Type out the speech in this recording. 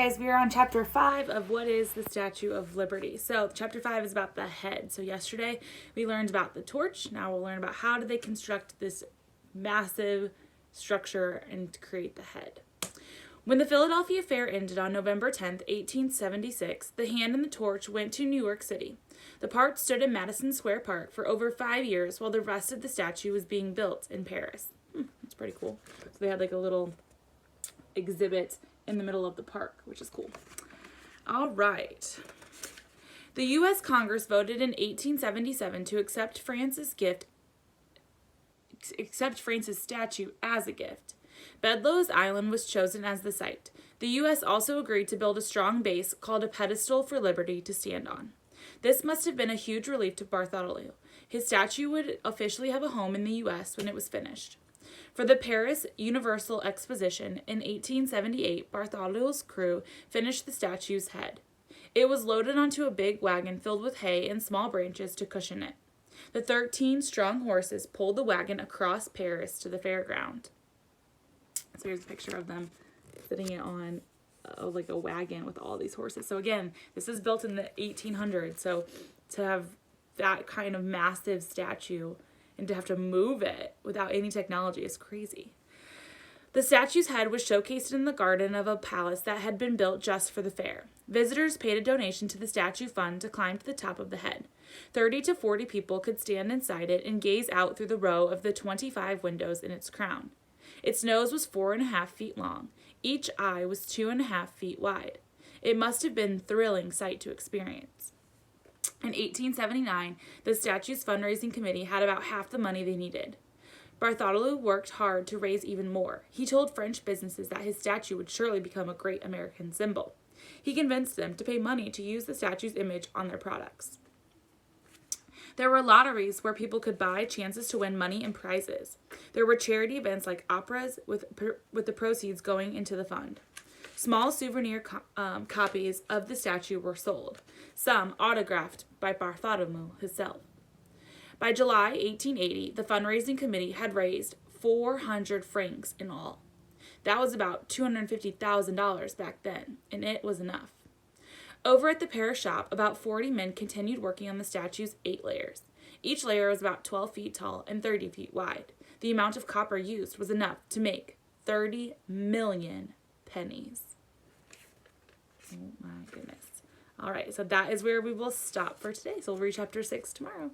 Guys, we are on chapter 5 of what is the Statue of Liberty. So chapter 5 is about the head. So yesterday we learned about the torch. Now we'll learn about how do they construct this massive structure and create the head. When the Philadelphia Fair ended on November 10th, 1876, the hand and the torch went to New York City. The parts stood in Madison Square Park for over 5 years while the rest of the statue was being built in Paris. That's pretty cool. So they had like a little exhibit in the middle of the park, which is cool. All right. The U.S. Congress voted in 1877 to accept France's statue as a gift. Bedloe's Island was chosen as the site. The U.S. also agreed to build a strong base called a pedestal for liberty to stand on. This must have been a huge relief to Bartholomew. His statue would officially have a home in the U.S. when it was finished. For the Paris Universal Exposition in 1878, Bartholomew's crew finished the statue's head. It was loaded onto a big wagon filled with hay and small branches to cushion it. The 13 strong horses pulled the wagon across Paris to the fairground. So here's a picture of them sitting on like a wagon with all these horses. So again, this is built in the 1800s. So to have that kind of massive statue and to have to move it without any technology is crazy. The statue's head was showcased in the garden of a palace that had been built just for the fair. Visitors paid a donation to the statue fund to climb to the top of the head. 30 to 40 people could stand inside it and gaze out through the row of the 25 windows in its crown. Its nose was 4.5 feet long. Each eye was 2.5 feet wide. It must have been a thrilling sight to experience. In 1879, the statue's fundraising committee had about half the money they needed. Bartholomew worked hard to raise even more. He told French businesses that his statue would surely become a great American symbol. He convinced them to pay money to use the statue's image on their products. There were lotteries where people could buy chances to win money and prizes. There were charity events like operas with the proceeds going into the fund. Small souvenir copies of the statue were sold, some autographed by Bartholomew himself. By July 1880, the fundraising committee had raised 400 francs in all. That was about $250,000 back then, and it was enough. Over at the Paris shop, about 40 men continued working on the statue's 8 layers. Each layer was about 12 feet tall and 30 feet wide. The amount of copper used was enough to make 30 million pennies. Oh my goodness. All right, so that is where we will stop for today. So we'll read chapter 6 tomorrow.